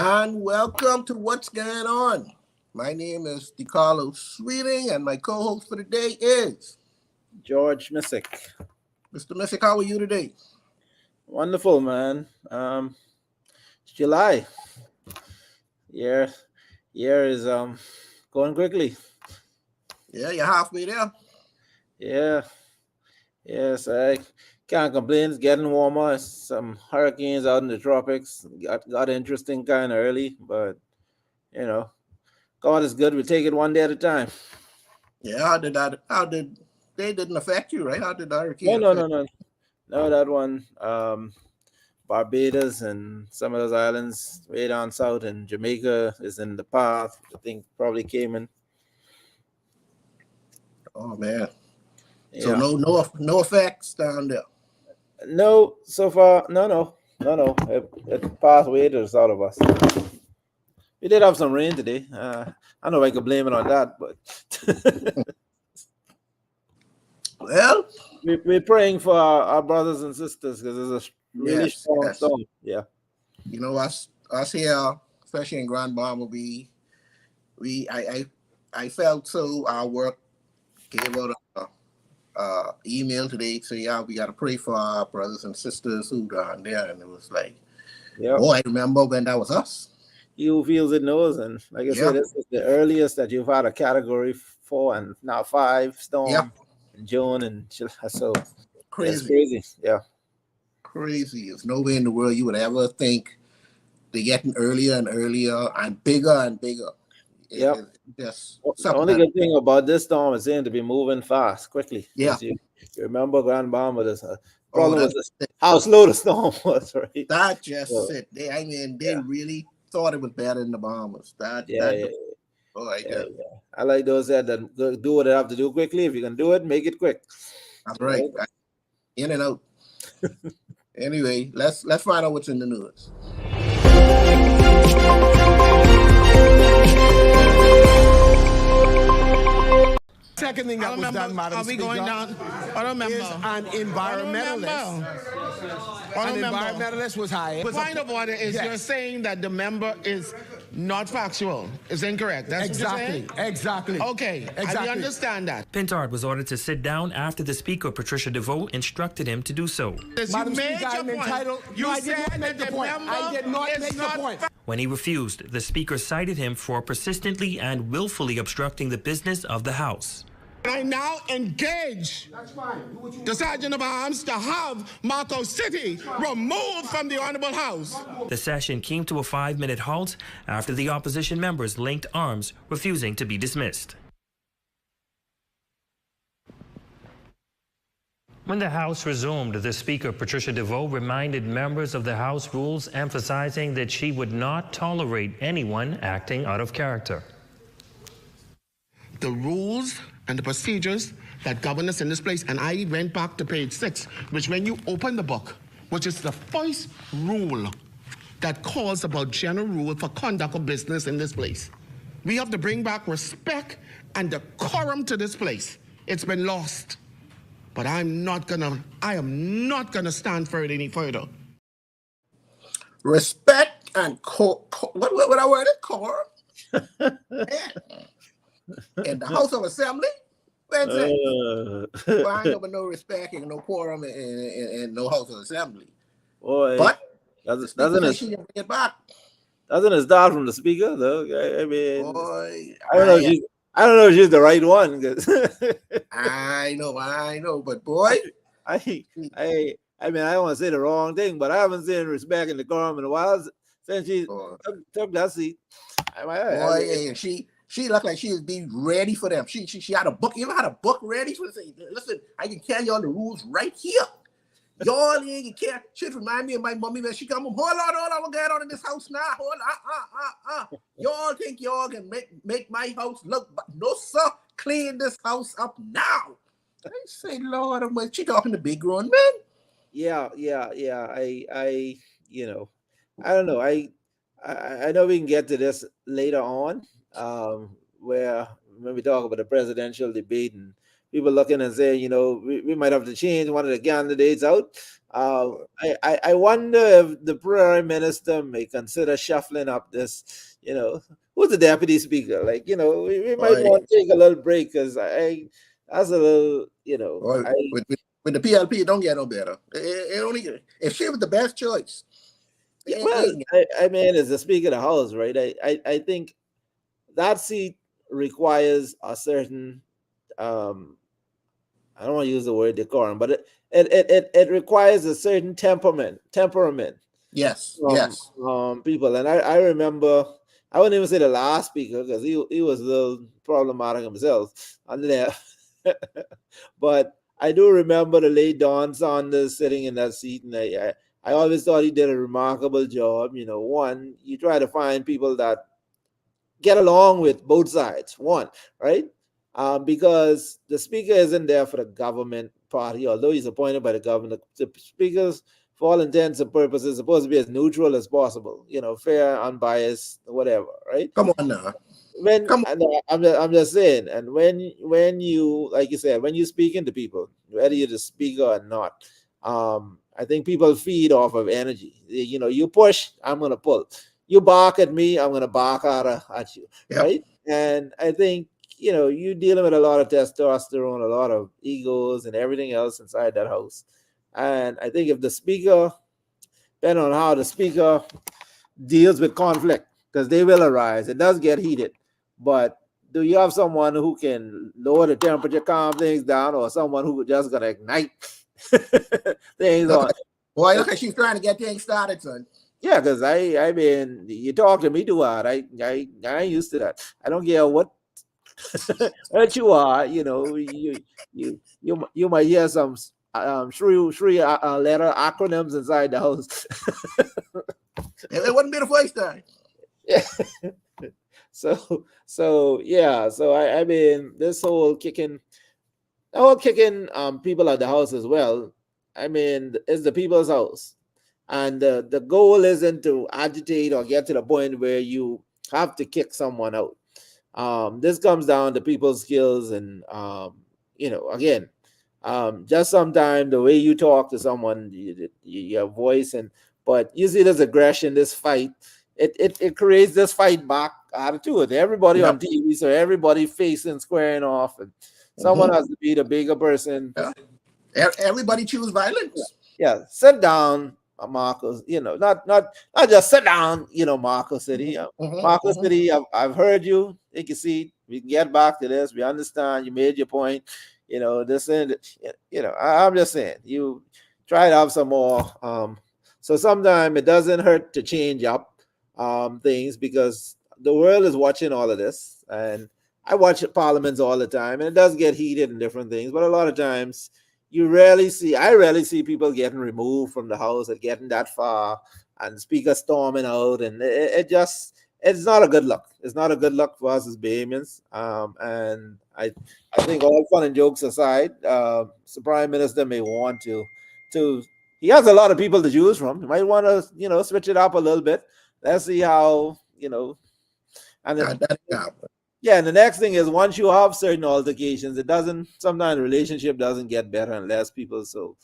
And welcome to What's Going On. My name is DeCarlo Sweeting, and my co-host for the day is George Missick. Mr. Missick. How are you today? Wonderful, man. It's July. Year is going quickly. Yeah, you're halfway there. Yeah. Yes, I can't complain. It's getting warmer. Some hurricanes out in the tropics. Got interesting kind of early, but you know, God is good. We take it one day at a time. Yeah, how did they didn't affect you, right? How did the No, hurricane no, affect no, no. No, that one. Barbados and some of those islands way down south, and Jamaica is in the path. I think probably Cayman. you? Oh man. So Yeah. no effects down there. No, so far, no. It passed way to the south of us. We did have some rain today. I don't know if I could blame it on that, but Well, we're praying for our brothers and sisters because it's a really yes, strong yes. storm. Yeah. You know us here, especially in Grand Bahama, we I felt so our work gave out a email today saying, yeah, we got to pray for our brothers and sisters who down there. And it was like, Yeah. boy, I remember when that was us. He who feels it knows. And like I Yeah, said, this is the earliest that you've had a category 4 and now 5 yeah, storm in June and July. So it's crazy, crazy. Yeah. crazy. There's no way in the world you would ever think they're getting earlier and earlier and bigger and bigger. Yeah. It's just The something only that, good thing about this storm is saying to be moving fast, quickly. yeah. Because you remember Grand Bahama, there's a Oh, problem with that's this, it. how slow the storm was, right? That just So, it. I mean, they yeah, really thought it was better than the Bahamas. yeah, yeah, Oh, I yeah, tell you. yeah. I like those that do what they have to do quickly. If you can do it, make it quick. That's right. Right? In and out. Anyway, let's find out what's in the news. Second thing that was done, Madam Are we Speaker, going down? I don't remember. is an environmentalist. An environmentalist was hired. Point of order is Yes. you're saying that the member is not factual. It's incorrect. That's what you're saying? Exactly. Okay, Exactly. I understand that. Pintard was ordered to sit down after the Speaker, Patricia DeVoe, instructed him to do so. Madam You made Speaker, I'm your point. entitled. You No, I did said not make that the point. member I did not is make the not point. When he refused, the Speaker cited him for persistently and willfully obstructing the business of the House. I now engage the Sergeant of Arms to have Marco City removed from the Honorable House. The session came to a 5-minute halt after the opposition members linked arms, refusing to be dismissed. When the House resumed, the Speaker, Patricia DeVoe, reminded members of the House rules, emphasizing that she would not tolerate anyone acting out of character. The rules and the procedures that govern us in this place, and I went back to page 6, which when you open the book, which is the first rule that calls about general rule for conduct of business in this place. We have to bring back respect and decorum to this place. It's been lost. But I am not gonna stand for it any further. Respect and what I word it? Core. In the House of Assembly? When's that? Well, I ain't no respect and no quorum and no House of Assembly. Boy, But doesn't it back. it start from the Speaker, though? I mean, Boy, I don't know. I don't know if she's the right one. 'Cause I know, but boy, I mean, I don't want to say the wrong thing, but I haven't seen respect in the quorum in a while since she took that seat. And she looked like she was being ready for them. She had a book. You ever had a book ready? She would say, listen, I can tell y'all the rules right here. Y'all ain't you can't. Should remind me of my mommy when she come home. Hold on, we're going on in this house now. Hold on, Y'all think y'all can make my house look? No, sir. Clean this house up now. I say, Lord, she talking to big grown men. Yeah. I don't know. I know we can get to this later on, where when we talk about the presidential debate and people looking and saying, we might have to change one of the candidates out. I wonder if the prime minister may consider shuffling up this, who's the deputy speaker? Like, we might Boy, want to take a little break because that's a little, boy, with the PLP, it don't get no better. It only if she was the best choice. well, I mean, as the Speaker of the House, right? I think that seat requires a certain, I don't want to use the word decorum, but it requires a certain temperament Yes, from yes. people. And I remember, I wouldn't even say the last speaker because he was a little problematic himself on there. But I do remember the late Don Saunders sitting in that seat, and I always thought he did a remarkable job. One, you try to find people that get along with both sides. One, right? Because the speaker isn't there for the government party, although he's appointed by the government. The speakers, for all intents and purposes, supposed to be as neutral as possible. Fair, unbiased, whatever, right? Come on now. I'm just saying, and when you, like you said, when you speaking to people, whether you're the speaker or not, I think people feed off of energy. You push, I'm gonna pull. You bark at me, I'm gonna bark at you, Yep. right? And I think you dealing with a lot of testosterone, a lot of egos, and everything else inside that house. And I think if the speaker, depending on how the speaker deals with conflict, because they will arise, it does get heated. But do you have someone who can lower the temperature, calm things down, or someone who just gonna ignite things on? Boy, look, she's trying to get things started, son. Yeah, because I mean, you talk to me too hard. I ain't used to that. I don't care what you are. You might hear some three letter acronyms inside the house. It wouldn't be the first time. Yeah. So yeah. So I mean, this whole kicking people at the house as well. I mean, it's the people's house, and the goal isn't to agitate or get to the point where you have to kick someone out. This comes down to people's skills, and again, just sometimes the way you talk to someone, your voice, but you see this aggression, this fight, it creates this fight back attitude. Everybody on TV, so everybody facing, squaring off, and someone has to be the bigger person. Yeah. Everybody choose violence. Yeah, sit down, Marcos. Not just sit down. Marcos City. Marcos City. I've heard you. Take a seat. We can get back to this. We understand. You made your point. This and I'm just saying. You try to have some more. So sometimes it doesn't hurt to change up things because the world is watching all of this, and I watch parliaments all the time, and it does get heated and different things. But a lot of times, I rarely see people getting removed from the house and getting that far, and speakers storming out, and it's not a good look. It's not a good look for us as Bahamians. And I think all fun and jokes aside, the Prime Minister may want to he has a lot of people to choose from. He might want to switch it up a little bit. Let's see how and and the next thing is once you have certain altercations, sometimes the relationship doesn't get better unless people. So,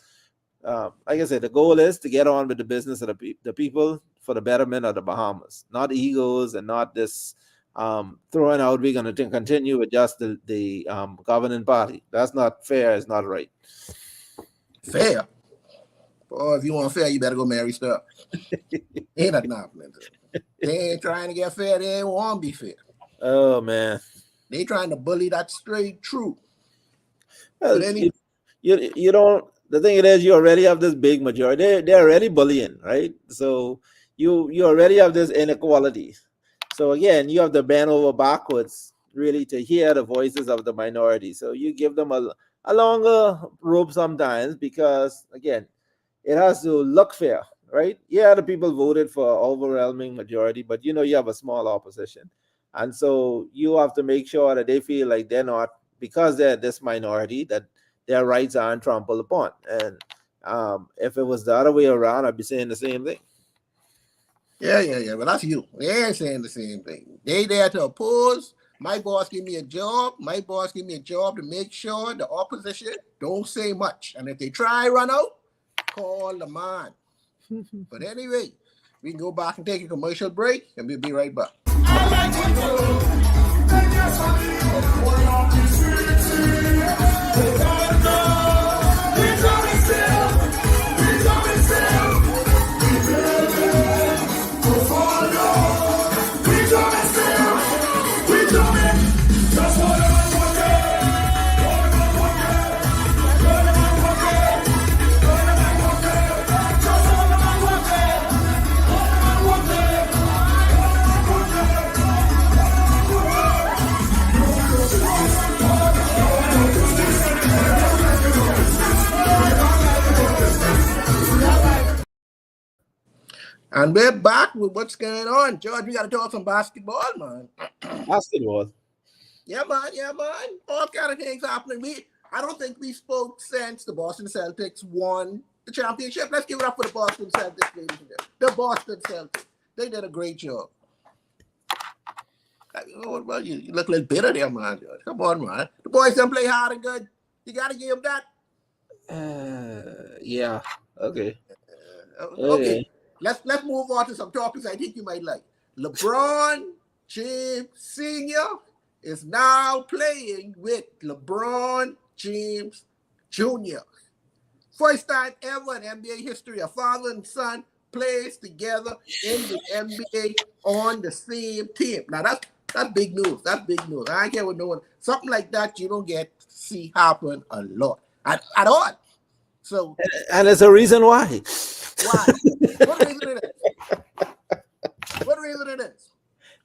like I said, the goal is to get on with the business of the people for the betterment of the Bahamas, not egos and not this throwing out. We're going to continue with just the governing party. That's not fair. It's not right. Fair. Boy, if you want fair, you better go marry stuff. Ain't that happening? They ain't trying to get fair. They ain't want to be fair. Oh man, they trying to bully that straight truth. Well, you don't. The thing is, you already have this big majority. They're already bullying, right? So you already have this inequality. So again, you have to bend over backwards really to hear the voices of the minority. So you give them a longer rope sometimes because again, it has to look fair, right? Yeah, the people voted for overwhelming majority, but you have a small opposition. And so you have to make sure that they feel like they're not, because they're this minority, that their rights aren't trampled upon. And if it was the other way around, I'd be saying the same thing. Yeah. But that's you. They ain't saying the same thing. They there to oppose My boss give me a job. My boss give me a job to make sure the opposition don't say much. And if they try run out, call the man. But anyway, we can go back and take a commercial break, and we'll be right back. And we're back with what's going on. George, we got to talk some basketball, man. Basketball. Yeah, man. All kind of things happening. I don't think we spoke since the Boston Celtics won the championship. Let's give it up for the Boston Celtics, ladies and gentlemen. The Boston Celtics. They did a great job. Well, you look a little bitter there, man. Come on, man. The boys don't play hard and good. You got to give them that. Yeah. Okay. Okay. Let's move on to some topics I think you might like. LeBron James Sr. is now playing with LeBron James Jr. First time ever in NBA history, a father and son plays together in the NBA on the same team. Now that's big news. That's big news. I ain't care what no one. Something like that you don't get to see happen a lot at all. So and there's a reason why. Why? What reason it is? What reason it is?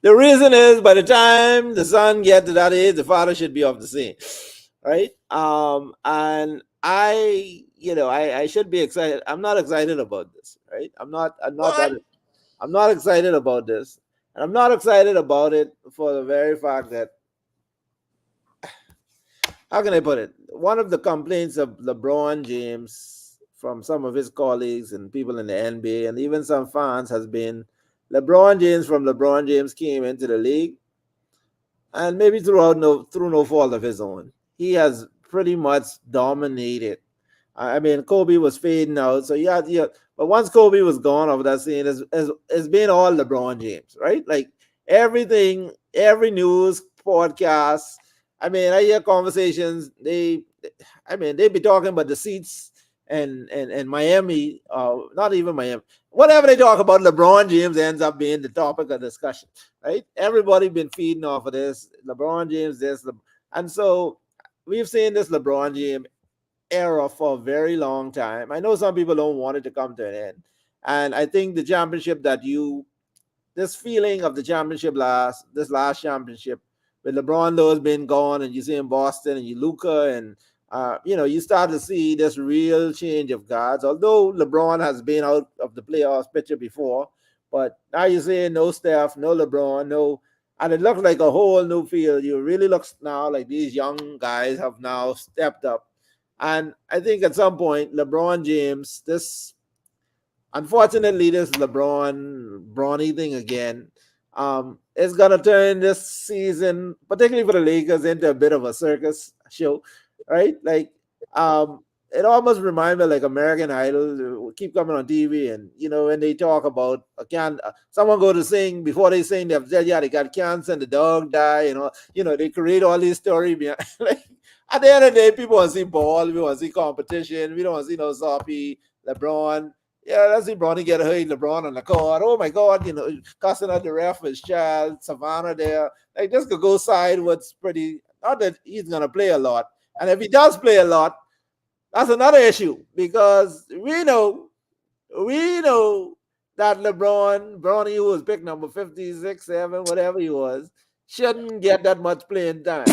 The reason is by the time the son gets to that age, the father should be off the scene, right? And I should be excited. I'm not excited about this, right? I'm not excited about this, and I'm not excited about it for the very fact that, how can I put it? One of the complaints of LeBron James from some of his colleagues and people in the NBA and even some fans has been LeBron James came into the league, and maybe through no fault of his own, he has pretty much dominated. I mean, Kobe was fading out, so yeah. But once Kobe was gone off that scene, it's been all LeBron James, right? Like everything, every news podcast. I mean, I hear conversations. They be talking about the seats and Miami, not even Miami. Whatever they talk about, LeBron James ends up being the topic of discussion, right? Everybody been feeding off of this. LeBron James, and so we've seen this LeBron James era for a very long time. I know some people don't want it to come to an end, and I think the championship this feeling of the championship this last championship, with LeBron though has been gone, and you see in Boston and you Luka and. You start to see this real change of guards. Although LeBron has been out of the playoffs picture before, but now you're saying no Steph, no LeBron, and it looks like a whole new field. You really looks now like these young guys have now stepped up, and I think at some point LeBron James, unfortunately, this Bronny thing again, is gonna turn this season, particularly for the Lakers, into a bit of a circus show. Right, like it almost reminds me like American Idol. Keep coming on TV, and when they talk about someone go to sing, before they sing, they have said, yeah, they got cancer and the dog died. They create all these stories behind. Like at the end of the day, people want to see ball, we want to see competition, we don't want to see no soppy LeBron. Yeah, let's see Bronny get hurt, LeBron on the court. Oh my God, cussing at the ref with his child, Savannah there. Like this could go sideways pretty. Not that he's gonna play a lot. And if he does play a lot, that's another issue, because we know that Bronny, who was pick number 56, 7, whatever he was, shouldn't get that much playing time.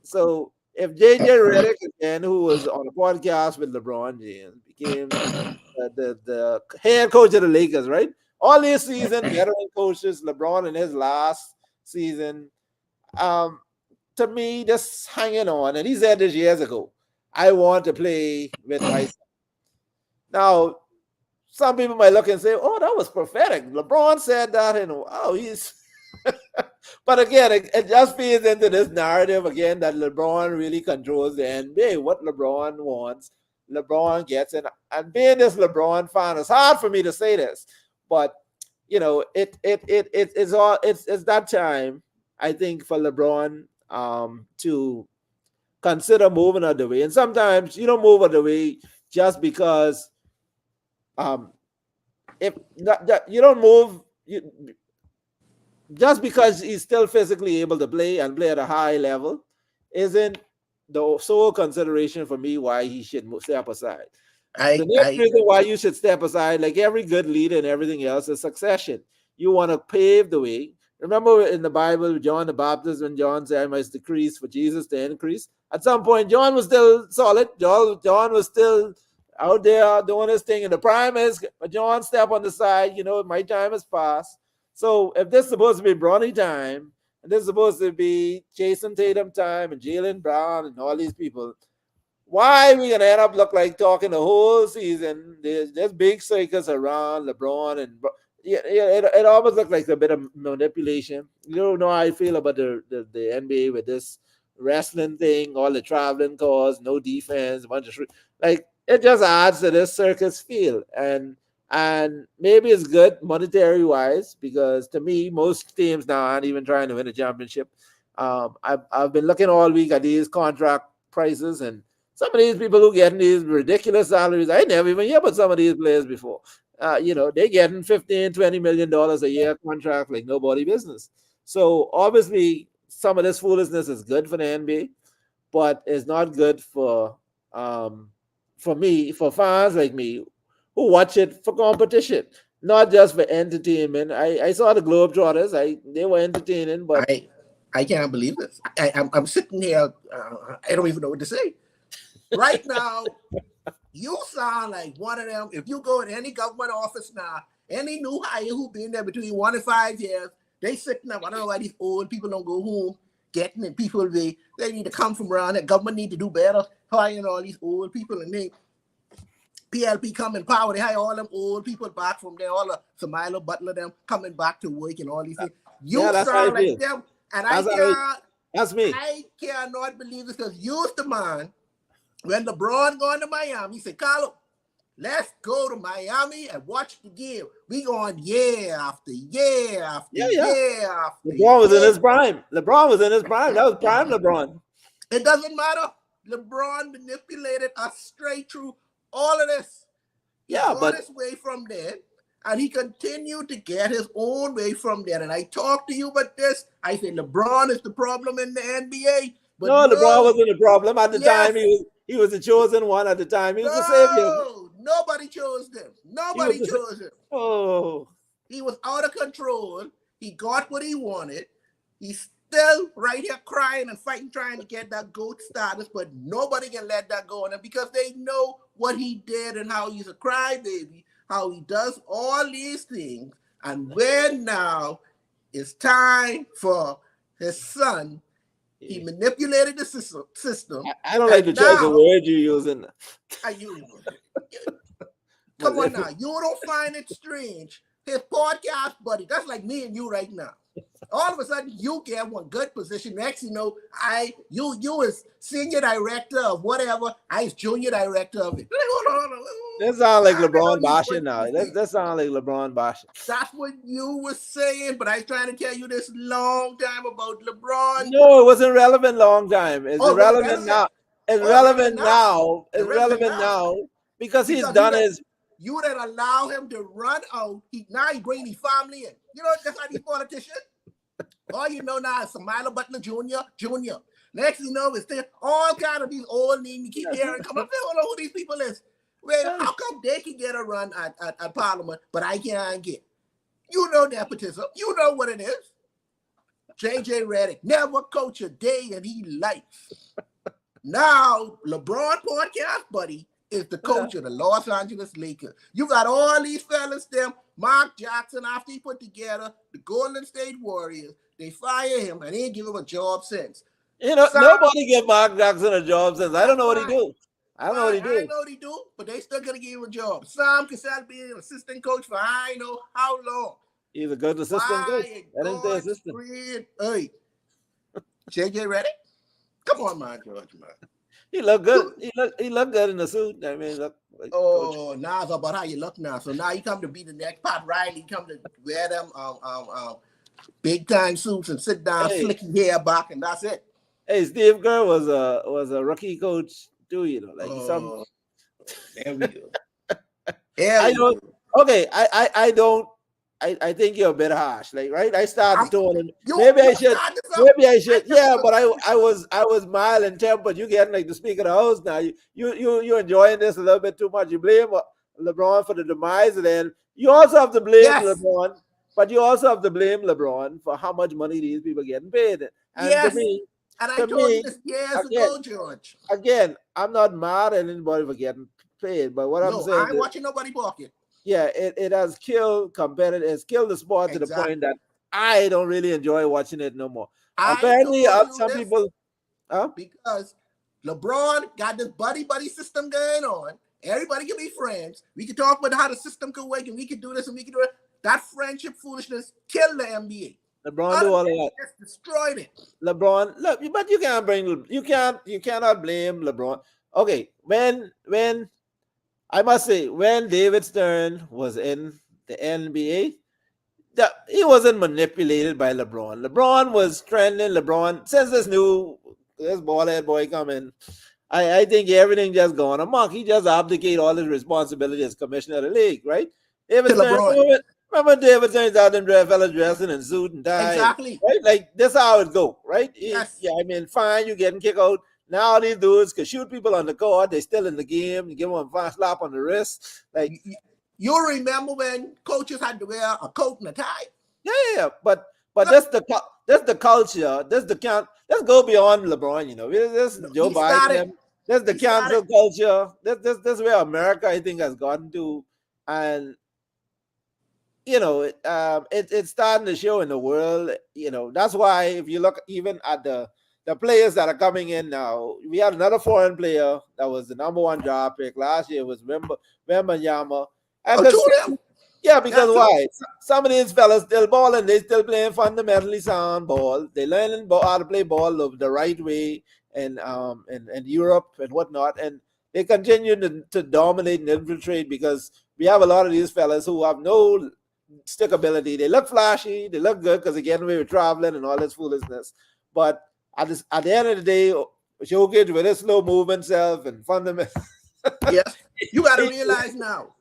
So if JJ Redick again, who was on a podcast with LeBron James, became the head coach of the Lakers, right? All this season, veteran coaches, LeBron in his last season, to me, just hanging on. And he said this years ago, I want to play with my son. Now, some people might look and say, oh, that was prophetic. LeBron said that, and he's But again, it just feeds into this narrative again that LeBron really controls the NBA. What LeBron wants, LeBron gets. And being this LeBron fan, it's hard for me to say this, but it's that time, I think, for LeBron to consider moving out of the way. And sometimes you don't move out of the way just because if you don't move just because he's still physically able to play and play at a high level isn't the sole consideration for me why he should step aside. The next reason why you should step aside, like every good leader and everything else, is succession. You want to pave the way. Remember in the Bible, John the Baptist, when John said, I must decrease for Jesus to increase. At some point, John was still solid. John was still out there doing his thing. And the prime is, but John stepped on the side. My time has passed. So if this is supposed to be Bronny time, and this is supposed to be Jason Tatum time, and Jaylen Brown, and all these people, why are we going to end up look like talking the whole season? There's big circus around LeBron, and it almost looks like a bit of manipulation. You don't know how I feel about the NBA with this wrestling thing, all the traveling calls, no defense, a bunch of like it just adds to this circus feel. And maybe it's good monetary wise, because to me, most teams now aren't even trying to win a championship. I've been looking all week at these contract prices, and some of these people who getting these ridiculous salaries, I never even hear about some of these players before. They're getting $15-20 million a year contract like nobody business. So obviously, some of this foolishness is good for the NBA, but it's not good for me, for fans like me who watch it for competition, not just for entertainment. I saw the Globetrotters. They were entertaining, but I can't believe this. I'm sitting here. I don't even know what to say. Right now, you sound like one of them. If you go in any government office now, any new hire who been there between 1 and 5 years, they sitting up. I don't know why these old people don't go home getting it. People, they need to come from around. The government need to do better hiring all these old people, and they PLP come in power. They hire all them old people back from there, all the Samilo Butler, them coming back to work and all these things. You sound like them, and that's me. I cannot believe this, because you're the man. When LeBron going to Miami, he said, Carlo, let's go to Miami and watch the game. We going year after year after year after LeBron was in his prime. LeBron was in his prime. That was prime LeBron. It doesn't matter. LeBron manipulated us straight through all of this. He got his way from there, and he continued to get his own way from there. And I talked to you about this. I said LeBron is the problem in the NBA. But no, LeBron wasn't the problem. At the time, he was the chosen one. At the time, he was the savior. Nobody chose him. Nobody chose him. Oh. He was out of control. He got what he wanted. He's still right here crying and fighting, trying to get that GOAT status, but nobody can let that go on him, because they know what he did and how he's a crybaby, how he does all these things. And when now it's time for his son, he manipulated the system. I don't like the choice of words you're using. Come on now. You don't find it strange. His podcast buddy, that's like me and you right now. All of a sudden, you get one good position. Next, you know, you is senior director of whatever. I is junior director of it. Hold on. That sounds like LeBron bashing now. That sounds like LeBron bashing. That's what you were saying, but I was trying to tell you this long time about LeBron. No, it wasn't relevant long time. It's relevant now. It's relevant now. It's relevant now because he's done his. You didn't allow him to run out. Now he bring his family in. You know, that's how these politicians. All you know now is Samilo Butler Jr. Next you know, it's all kind of these old names. You keep hearing come up. I don't know who these people is. Well, how come they can get a run at Parliament, but I can't get? You know nepotism. You know what it is. J.J. Redick never coach a day in his life. Now, LeBron podcast buddy is the coach of the Los Angeles Lakers. You got all these fellas, them, Mark Jackson, after he put together the Golden State Warriors, they fire him and they ain't give him a job since. You know, nobody give Mark Jackson a job since. I don't know what he do. I don't know what he do, but they still gonna give him a job. Sam Cassell being an assistant coach for I know how long. He's a good assistant coach. Why Let him stay God's assistant. friend? Hey, JJ ready? Come on, man, George, man. He looked good. He looked good in the suit. I mean, look like coach. Oh, now it's about how you look now. So now you come to be the next Pat Riley. You come to wear them big time suits and sit down, Hey. slick your hair back, and that's it. Hey, Steve Kerr was a rookie coach too. You know, like some. There we go. There I we don't. go. Okay, I don't. I think you're a bit harsh. Like, right? I started throwing. You- Maybe I you should. started this up. Maybe I should. I Yeah, just- but I was mild and tempered. You getting like the Speaker of the House now. You enjoying this a little bit too much. You blame LeBron for the demise, and then you also have to blame Yes. LeBron. But you also have to blame LeBron for how much money these people getting paid. And Yes. to me, And I to told me, you this years again, ago, George. again, I'm not mad at anybody for getting paid. But what I'm No, saying I ain't is, watching nobody pocket. yeah, it has killed competitive. It's killed the sport to the Exactly. point that I don't really enjoy watching it no more. I Apparently, told you some this people, huh? because LeBron got this buddy system going on. Everybody can be friends. We can talk about how the system can work, and we can do this and we can do it. That friendship foolishness killed the NBA. LeBron do all of that. Just destroyed it. LeBron, look, but you cannot blame LeBron. Okay, when I must say, when David Stern was in the NBA, he wasn't manipulated by LeBron. LeBron was trending. LeBron, since this ball head boy coming, I think everything just gone amok. He just abdicated all his responsibility as commissioner of the league, right? David To Stern, LeBron. remember David Stern's out them fellas dressing in suit and tie, Exactly. right? Like this how it go, right? Yes. Yeah, I mean, fine, you getting kicked out. Now these dudes can shoot people on the court. They still in the game. You give them a fast slap on the wrist, like. You remember when coaches had to wear a coat and a tie? Yeah, but that's the culture. That's the count. Let's go beyond LeBron. You know, this Joe Biden. That's the cancel culture. That's where America, I think, has gotten to, and you know, it's starting to show in the world. You know, that's why if you look even at the players that are coming in now, we had another foreign player that was the #1 draft pick last year. Was Wembanyama. Yeah, because why? Some of these fellas still balling, they still playing fundamentally sound ball. They learning how to play ball the right way and Europe and whatnot, and they continue to dominate and infiltrate because we have a lot of these fellas who have no stickability. They look flashy, they look good because they get away with traveling and all this foolishness. But at the end of the day, Jokic with his slow movement self and fundamental. Yes, you got to realize now.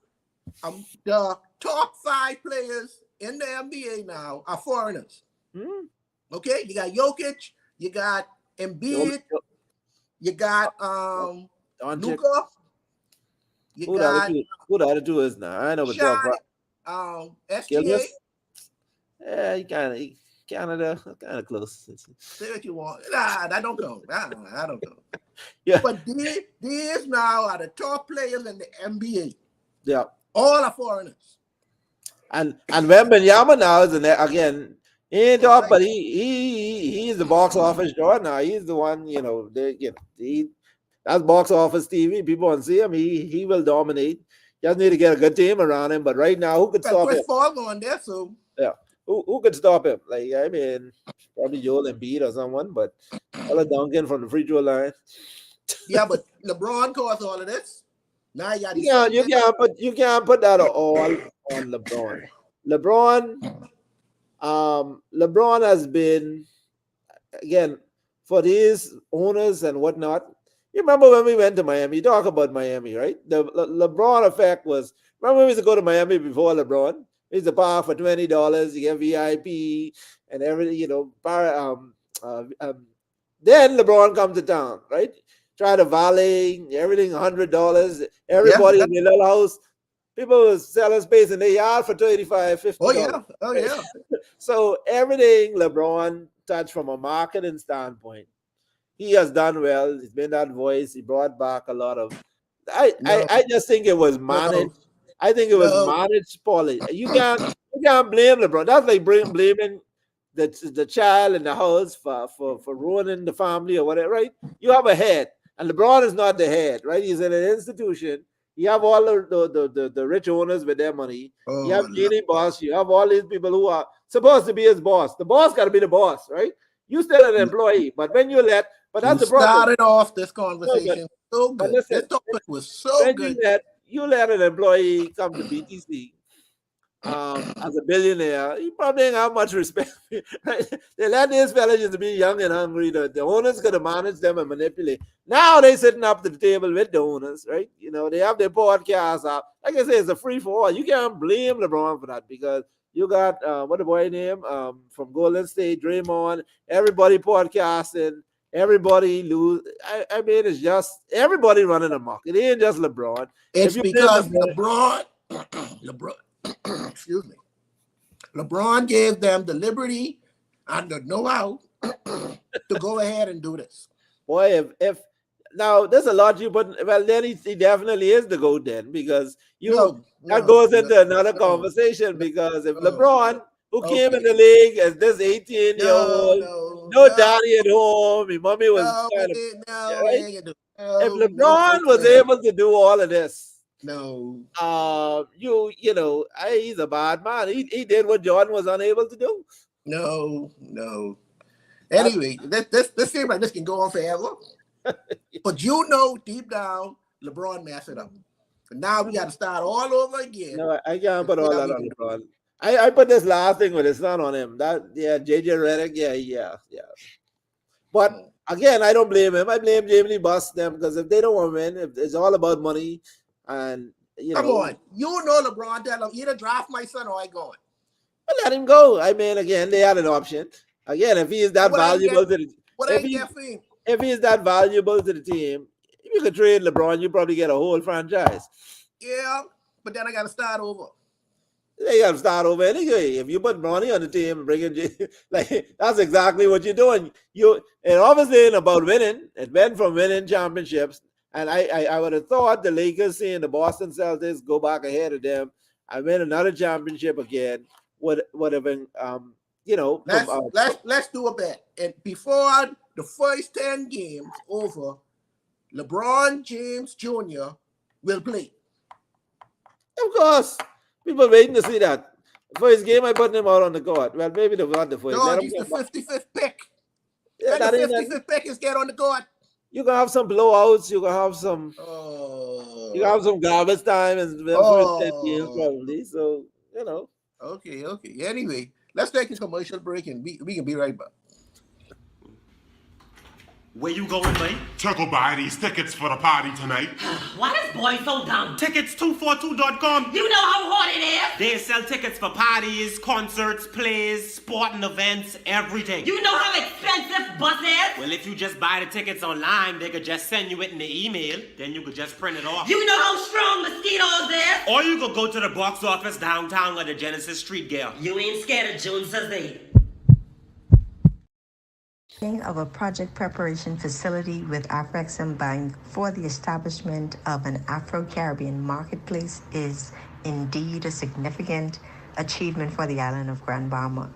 The top 5 players in the NBA now are foreigners. Okay, you got Jokic, you got Embiid, you got Luka, who the other two is now? I know what talk about. SGA. Yeah, Canada, kind of close. Say what you want. Nah, that don't go. I don't go. Yeah, but these now are the top players in the NBA. Yeah. All are foreigners. And Wembanyama now is again, he ain't top, but he's the box office draw now. He's the one, you know, that's box office TV. People want to see him. He will dominate. You just need to get a good team around him. But right now, who could stop him? Chris Paul going there, so yeah. Who could stop him? Like, I mean, probably Joel Embiid or someone, but Ella Duncan from the free throw line. Yeah, but LeBron caused all of this. Now you can't put that all on LeBron. LeBron has been, again, for these owners and whatnot. You remember when we went to Miami? You talk about Miami, right? The LeBron effect was, remember we used to go to Miami before LeBron? We used to park for $20, you get VIP and everything, you know. Then LeBron comes to town, right? Try to valet, everything $100. Everybody in the little house. People was selling space in their yard for $35, $50. Oh yeah. So everything LeBron touched from a marketing standpoint, he has done well. He's been that voice. He brought back a lot of. I just think it was managed. I think it was managed poorly. You can't blame LeBron. That's like blaming the child in the house for ruining the family or whatever, right? You have a head. And LeBron is not the head, right? He's in an institution. You have all the rich owners with their money. You have Oh, Genie Boss. You have all these people who are supposed to be his boss. The boss got to be the boss, right? You still an employee, but when you but you that's the problem. started off this No, conversation so but good. listen, This topic was so when good. you let an employee come to BTC as a billionaire, he probably ain't have much respect. Right? They let these fellas just be young and hungry. The owners could have managed them and manipulate. Now they sitting up to the table with the owners, right? You know, they have their podcasts out. Like I say, it's a free for all. You can't blame LeBron for that because you got what the boy name from Golden State, Draymond, everybody podcasting, everybody lose. I mean, it's just everybody running amok. It ain't just LeBron. It's If you blame because LeBron, LeBron, excuse me, LeBron gave them the liberty and the know-how to go ahead and do this. boy, if now there's a lot you put. Well, then he definitely is the GOAT then because that goes into another conversation because if LeBron, who came in the league as this 18-year-old, no daddy at home, his mommy was kind of right. If LeBron was able to do all of this, you know, he's a bad man. He did what Jordan was unable to do. No. Anyway, this seems like this can go on forever. But you know, deep down, LeBron messed it up. And now we got to start all over again. No, I can't put all that on LeBron. I put this last thing with it's not on him. JJ Redick, yeah. But again, I don't blame him. I blame Jamie Bus them because if they don't want to win, if it's all about money, and come on, you know LeBron tell him either draft my son or I go. Well, let him go. I mean, again, they had an option. Again, if he is that valuable to the if he is that valuable to the team, if you could trade LeBron, you probably get a whole franchise. Yeah, but then I got to start over. You got to start over anyway. If you put money on the team and bring in, like that's exactly what you're doing. It obviously ain't about winning. It went from winning championships, and I would have thought the Lakers seeing the Boston Celtics go back ahead of them and win another championship again would have been you know. Let's do a bet. And before the first 10 games over, LeBron James Jr. will play. Of course. People waiting to see that. First game, I put him out on the court. Well, maybe they want the first. No, he's the 55th pick. Yeah, the 55th pick is get on the court. You can have some blowouts. You can have some. You can have some garbage time and first 10 games probably. So you know. Okay. Anyway, let's take a commercial break and we can be right back. Where you going, mate? To go buy these tickets for the party tonight. Why is boy so dumb? Tickets242.com. You know how hard it is? They sell tickets for parties, concerts, plays, sporting events, everything. You know how expensive bus is? Well, if you just buy the tickets online, they could just send you it in the email. Then you could just print it off. You know how strong mosquitoes is? Or you could go to the box office downtown at the Genesis Street Gale. You ain't scared of Joneses, eh? Of a project preparation facility with Afrexim Bank for the establishment of an Afro-Caribbean marketplace is indeed a significant achievement for the island of Grand Bahama.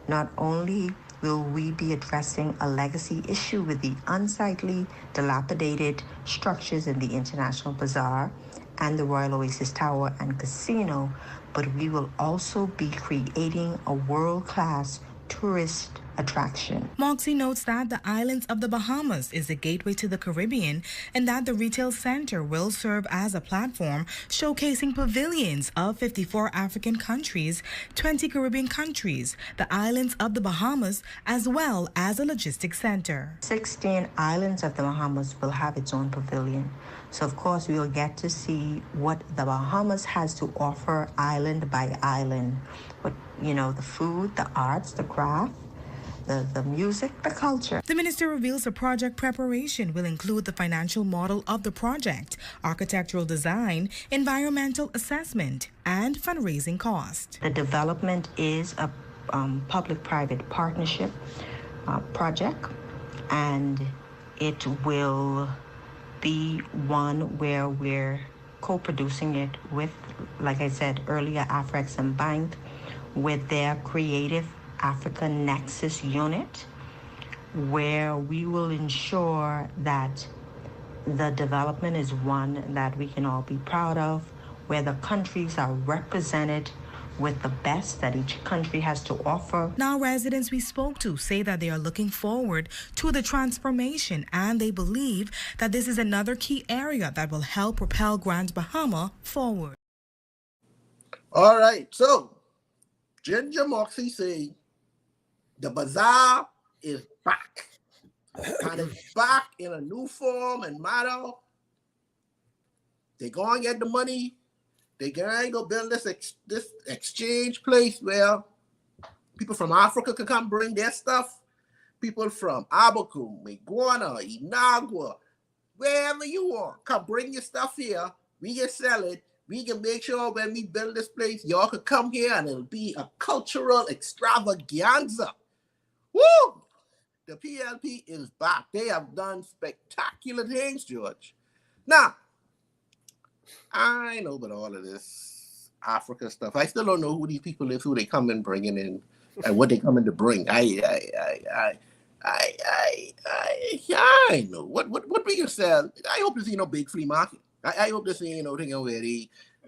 Not only will we be addressing a legacy issue with the unsightly, dilapidated structures in the International Bazaar and the Royal Oasis Tower and Casino, but we will also be creating a world-class tourist attraction. Moxie notes that the islands of the Bahamas is a gateway to the Caribbean and that the retail center will serve as a platform showcasing pavilions of 54 African countries, 20 Caribbean countries, the islands of the Bahamas, as well as a logistics center. 16 islands of the Bahamas will have its own pavilion. So of course we will get to see what the Bahamas has to offer island by island. But you know, the food, the arts, the craft, the music, the culture. The minister reveals the project preparation will include the financial model of the project, architectural design, environmental assessment, and fundraising cost. The development is a public-private partnership project, and it will be one where we're co-producing it with, like I said earlier, Afrexim Bank, with their Creative Africa Nexus unit, where we will ensure that The development is one that we can all be proud of, where the countries are represented with the best that each country has to offer. Now, residents we spoke to say that they are looking forward to the transformation, and they believe that this is another key area that will help propel Grand Bahama forward. All right, so Ginger Moxie say the bazaar is back. And it's back in a new form and motto. They go and get the money. They going to go build this exchange place where people from Africa can come bring their stuff. People from Abakum, Iguana, Inagua, wherever you want, come bring your stuff here. We can sell it. We can make sure when we build this place, y'all can come here and it'll be a cultural extravaganza. Woo! The PLP is back. They have done spectacular things, George. Now, I know about all of this Africa stuff. I still don't know who these people is, who they come in bringing in, and what they coming to bring. I know what we can sell. I hope to see no big flea market. I hope to see thing where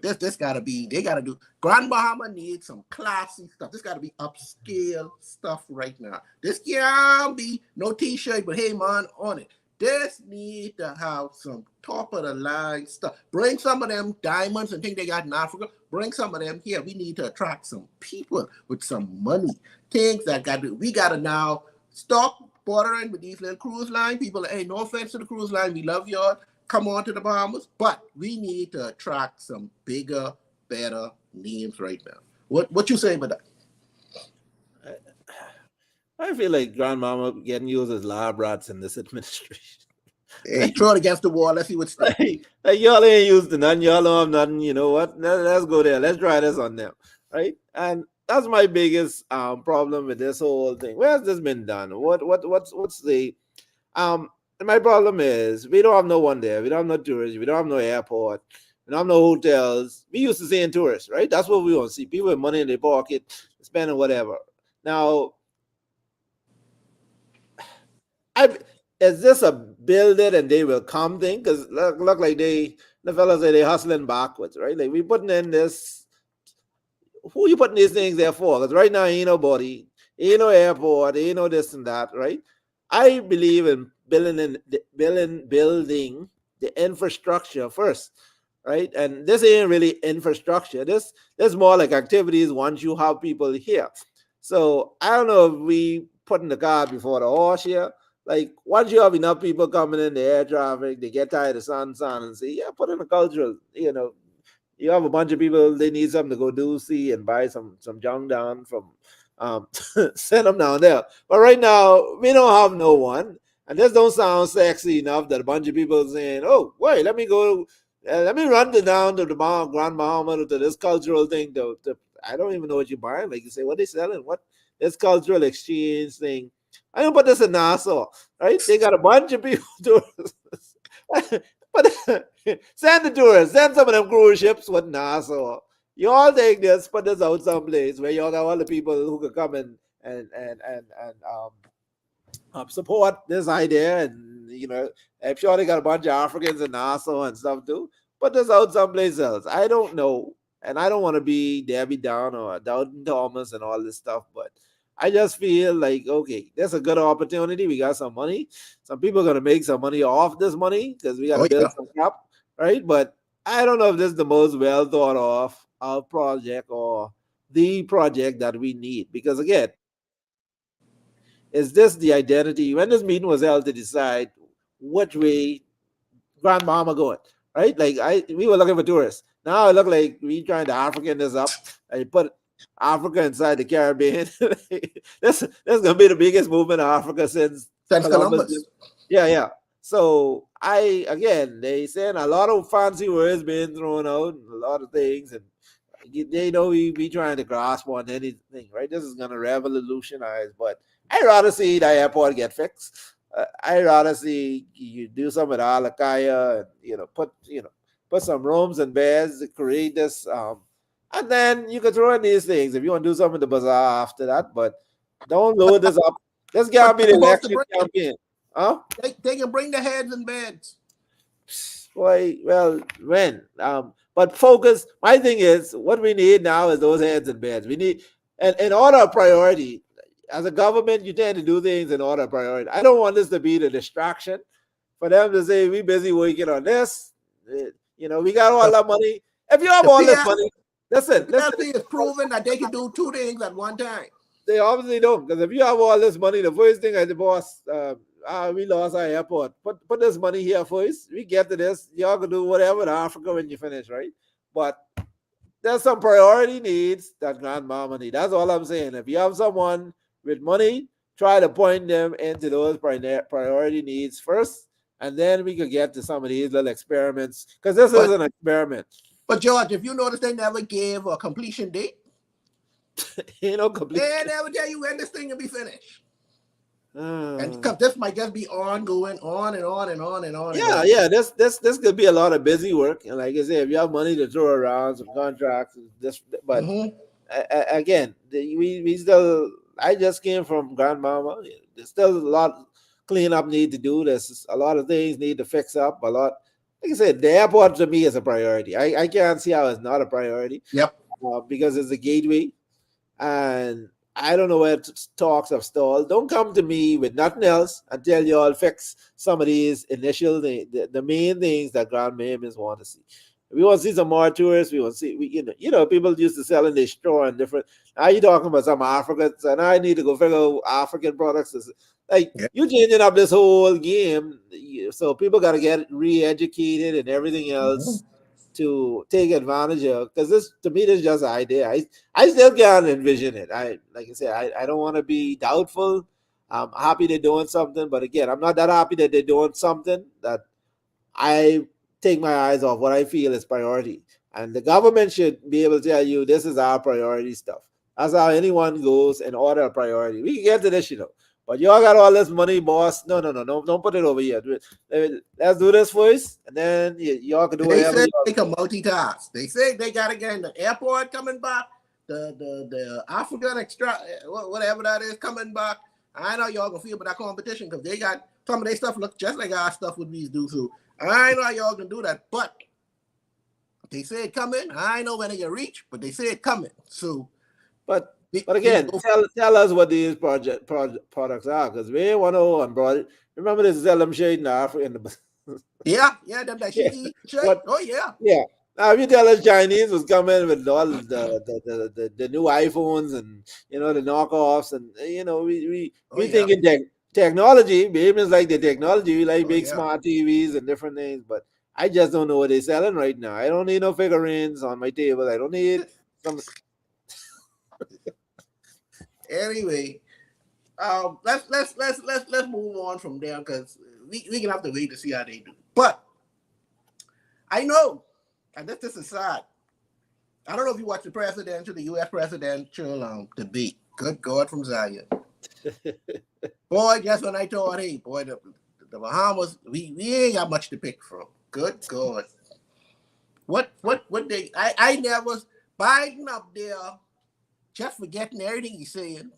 this gotta be. They gotta do. Grand Bahama needs some classy stuff. This gotta be upscale stuff right now. This can't be no T-shirt, but hey man on it. This need to have some top of the line stuff. Bring some of them diamonds and things they got in Africa. Bring some of them here. We need to attract some people with some money. Things that we gotta now stop bordering with these little cruise line people. Hey, no offense to the cruise line. We love y'all. Come on to the Bahamas. But we need to attract some bigger, better names right now. What you say about that? I feel like Grandmama getting used as lab rats in this administration. Hey, throw it against the wall. Let's see what's like y'all ain't used to nothing. Y'all don't have nothing. You know what? Let's go there. Let's try this on them, right? And that's my biggest problem with this whole thing. Where has this been done? What's the my problem is we don't have no one there. We don't have no tourists. We don't have no airport. We don't have no hotels. We used to seeing tourists, right? That's what we want to see. People with money in their pocket, spending whatever. Now, is this a build it and they will come thing? Because look like the fellas say they hustling backwards, right? Like we putting in this. Who you putting these things there for? Because right now ain't nobody, ain't no airport, ain't no this and that, right? I believe in building the infrastructure first, right? And this ain't really infrastructure. This more like activities once you have people here. So I don't know if we putting the cart before the horse here. Like once you have enough people coming in the air traffic, they get tired of sun and say, yeah, put in a cultural, you have a bunch of people, they need something to go do, see, and buy some junk down from, send them down there. But right now, we don't have no one. And this don't sound sexy enough that a bunch of people saying, oh, wait, let me run down to the Grand Bahama to this cultural thing. I don't even know what you're buying. Like you say, what they selling? What this cultural exchange thing? I don't put this in Nassau, right? They got a bunch of people tourists. But send the tourists, send some of them cruise ships with Nassau. You all take this, put this out someplace where you all got all the people who could come and support this idea. And I'm sure they got a bunch of Africans in Nassau and stuff too. Put this out someplace else. I don't know, and I don't want to be Debbie Down or Doubting Thomas and all this stuff, but I just feel like, okay, that's a good opportunity. We got some money. Some people are going to make some money off this money because we got to build some crap, right? But I don't know if this is the most well thought of project or the project that we need. Because again, is this the identity? When this meeting was held to decide which way Grand Bahama going, right? Like we were looking for tourists. Now it look like we trying to African this up. I put Africa inside the Caribbean. This gonna be the biggest movement of Africa since Columbus. Yeah. So they saying a lot of fancy words being thrown out, and a lot of things, and they know we trying to grasp on anything, right? This is gonna revolutionize, but I'd rather see the airport get fixed. I'd rather see you do some of the Alakaya and put some rooms and beds to create this. And then you can throw in these things if you want to do something in the bazaar after that. But don't load this up. This can't be the election campaign. Huh? They can bring the heads and beds. Boy, well, when? But focus. My thing is, what we need now is those heads in beds. We need, and in order of priority, as a government, you tend to do things in order of priority. I don't want this to be the distraction for them to say we busy working on this. We got all that money. If you have The all this PL, money, the listen. PLC is proving that they can do two things at one time. They obviously don't, because if you have all this money, the first thing I the boss, we lost our airport. Put this money here first. We get to this. Y'all can do whatever in Africa when you finish, right? But there's some priority needs that grandmama need. That's all I'm saying. If you have someone with money, try to point them into those priority needs first, and then we could get to some of these little experiments. Because this is an experiment. But George, if you notice, they never gave a completion date. Complete. They never tell you when this thing will be finished. And because this might just be ongoing, on and on and on and on. Yeah. This could be a lot of busy work, and like I say, if you have money to throw around, some contracts, but again, we still. I just came from grandmama. There's still a lot cleanup need to do. There's a lot of things need to fix up. A lot. Like I said, the airport to me is a priority. I can't see how it's not a priority. Yep. Because it's a gateway. And I don't know where talks have stalled. Don't come to me with nothing else until you all fix some of these initial the main things that grandmamas want to see. We want to see some more tourists. We want to see people used to sell in their store and different. Now you talking about some Africans, and I need to go figure out African products. You changing up this whole game, so people got to get re-educated and everything else. To take advantage of, because this to me this is just an idea. I still can't envision it. I don't want to be doubtful. I'm happy they're doing something, but again, I'm not that happy that they're doing something that I take my eyes off what I feel is priority. And the government should be able to tell you this is our priority stuff. That's how anyone goes in order of priority. We can get to this, but y'all got all this money, boss. No, don't put it over here. Let's do this first, and then y'all can do whatever. They can multitask. They say they got to get in the airport coming back, the African extra, whatever that is, coming back. I know y'all gonna feel about that competition because they got some of their stuff look just like our stuff would be do. So I know y'all can do that, but they say it coming. I know when they can reach, but they say it coming. So, but again, tell us what these products are, because we ain't 101, bro. Remember this sell them shade in Africa. Yeah, them that shade. Oh yeah. Yeah. Now if you tell us Chinese was coming with all the new iPhones and the knockoffs, and we thinking technology, baby is like the technology, we like big smart TVs and different things, but I just don't know what they're selling right now. I don't need no figurines on my table. I don't need some. Anyway, let's move on from there because we can have to wait to see how they do. But I know, and this is sad. I don't know if you watched the U.S. presidential debate. Good God, from Zion. Boy, just when I thought, hey, boy, the Bahamas, we ain't got much to pick from. Good God. What they, I never, Biden up there, just forgetting everything he's saying.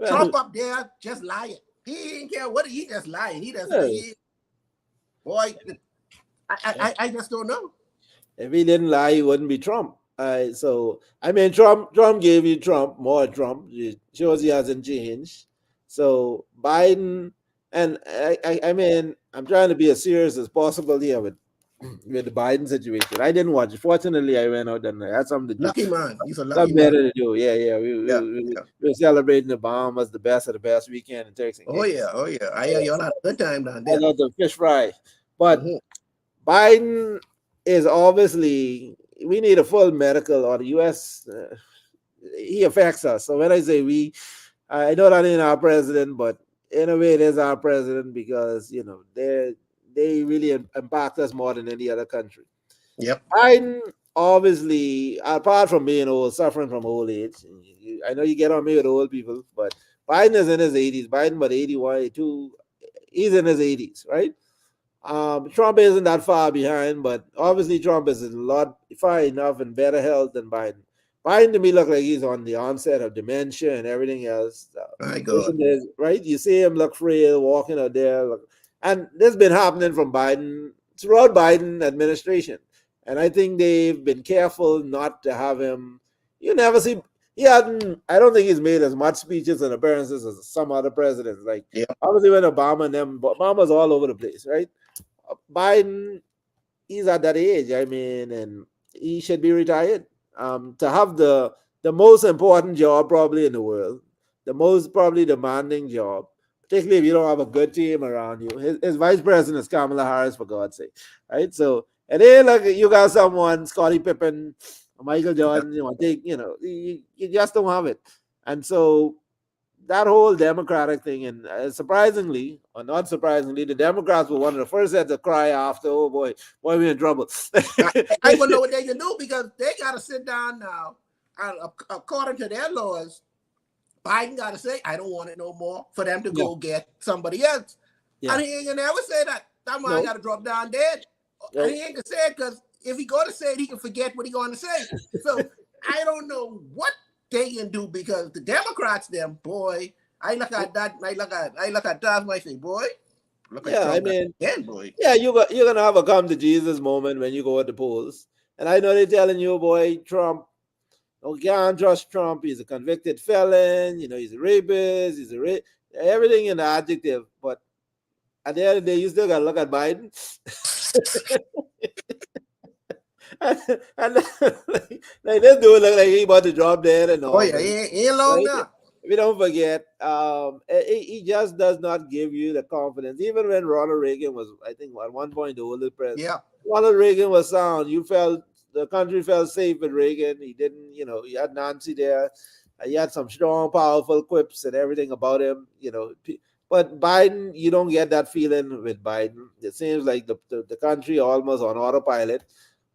Trump up there just lying. He ain't care what he just lying. He just boy. I just don't know. If he didn't lie, he wouldn't be Trump. Trump gave you more Trump. It shows he hasn't changed. So Biden, and I'm trying to be as serious as possible here with the Biden situation. I didn't watch it. Fortunately, I went out and I had something to do. Lucky man. He's a lucky something man. better to do. Yeah. We were celebrating the Bahamas, the best of the best weekend in Turks and Caicos. Oh yeah. Y'all had a good time down there. I love the fish fry. But Biden is obviously, we need a full medical, or the U.S. He affects us. So when I say we, I know that ain't our president, but in a way it is our president because they really impact us more than any other country. Yep. Biden, obviously, apart from being old, suffering from old age, I know you get on me with old people, but Biden is in his 80s. Biden about 81, 82. He's in his 80s, right? Trump isn't that far behind, but obviously Trump is far enough in better health than Biden. Biden to me look like he's on the onset of dementia and everything else. My God. Right? You see him look frail, walking out there. And this has been happening from Biden throughout Biden administration. And I think they've been careful not to have him. You never see he hadn't. I don't think he's made as much speeches and appearances as some other presidents. Like obviously when Obama and them, Obama's all over the place, right? Biden, he's at that age. I mean, and he should be retired. To have the most important job probably in the world, the most probably demanding job, particularly if you don't have a good team around you. His vice president is Kamala Harris, for God's sake, right? So, and then like you got someone, Scottie Pippen, Michael Jordan, you just don't have it. And so that whole Democratic thing, and surprisingly, or not surprisingly, the Democrats were one of the first to cry after, oh boy, we're in trouble. I wouldn't know what they can do because they got to sit down now. According to their laws, Biden got to say, I don't want it no more, for them to go get somebody else. And he ain't going to ever say that. That man got to drop down dead. And he ain't going to say it because if he going to say it, he can forget what he going to say. So I don't know what they can do because the Democrats, them, boy, I look at that, I look at that, I say, boy, look at Trump again, boy. Yeah, you're going to have a come to Jesus moment when you go at the polls. And I know they're telling you, boy, Trump, you can't trust Trump. He's a convicted felon. He's a rapist. He's everything in the adjective. But at the end of the day, you still got to look at Biden. and like this dude look like he about to drop dead and all. Oh yeah, he ain't long now. We don't forget, he just does not give you the confidence. Even when Ronald Reagan was, I think, at one point the oldest president. Yeah, Ronald Reagan was sound. You felt the country felt safe with Reagan. He didn't, he had Nancy there. He had some strong, powerful quips and everything about him. But Biden, you don't get that feeling with Biden. It seems like the country almost on autopilot.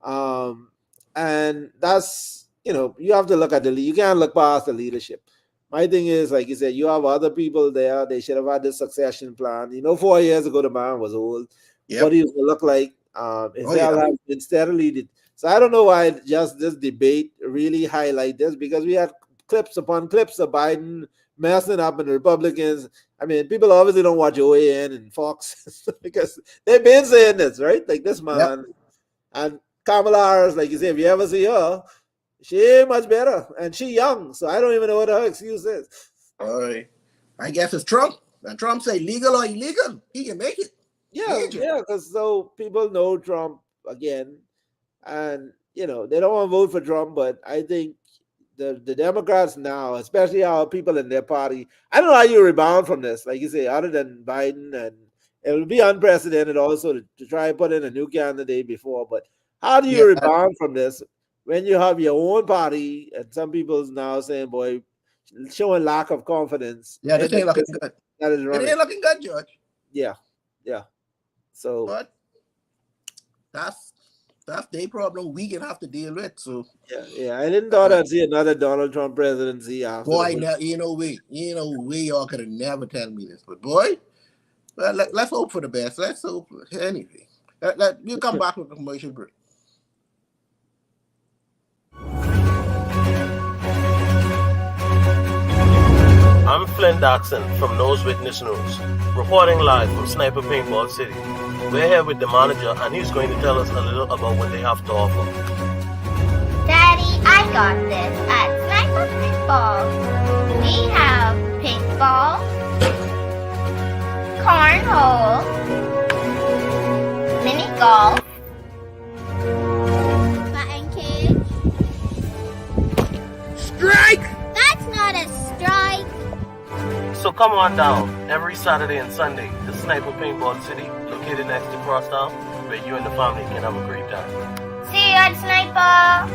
And that's, you have to look at you can't look past the leadership. My thing is, like you said, you have other people there. They should have had this succession plan. 4 years ago, the man was old. Yep. What he would look like. His health has been steadily. So I don't know why just this debate really highlight this, because we had clips upon clips of Biden messing up and the Republicans. I mean, people obviously don't watch OAN and Fox because they've been saying this, right? Like this man. Yep. And Kamala Harris, like you say, if you ever see her, she ain't much better. And she young, so I don't even know what her excuse is. I guess it's Trump. And Trump say legal or illegal, he can make it. Yeah, because so people know Trump again. And, they don't want to vote for Trump, but I think the Democrats now, especially our people in their party, I don't know how you rebound from this, like you say, other than Biden, and it will be unprecedented also to try and put in a new candidate before, but how do you rebound from this when you have your own party and some people's now saying, boy, showing lack of confidence? Yeah, this ain't looking good. That is running. It ain't looking good, George. Yeah. So, but that's their problem. We can have to deal with. So I didn't thought I'd see another Donald Trump presidency after. Boy, we y'all could have never tell me this, but boy, let's hope for the best. Let's hope for anything. You come back with the commercial break. I'm Flynn Daxon from Nose Witness News, reporting live from Sniper Paintball City. We're here with the manager, and he's going to tell us a little about what they have to offer. Daddy, I got this at Sniper Paintball. We have paintball, cornhole, mini golf, batting cage. Strike! That's not a strike. So come on down every Saturday and Sunday to Sniper Paintball City, located next to Crosstown, where you and the family can have a great time. See you at Sniper!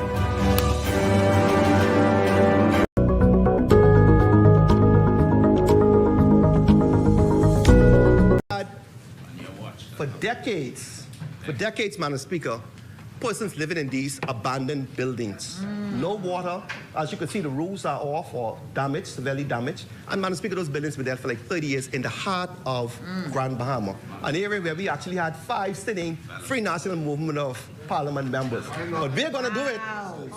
For decades, Madam Speaker, persons living in these abandoned buildings. No water. As you can see, the roofs are off or damaged, severely damaged. And Madam Speaker, those buildings were there for like 30 years in the heart of Grand Bahama, an area where we actually had 5 sitting Free National Movement of Parliament members. But we're going to do it.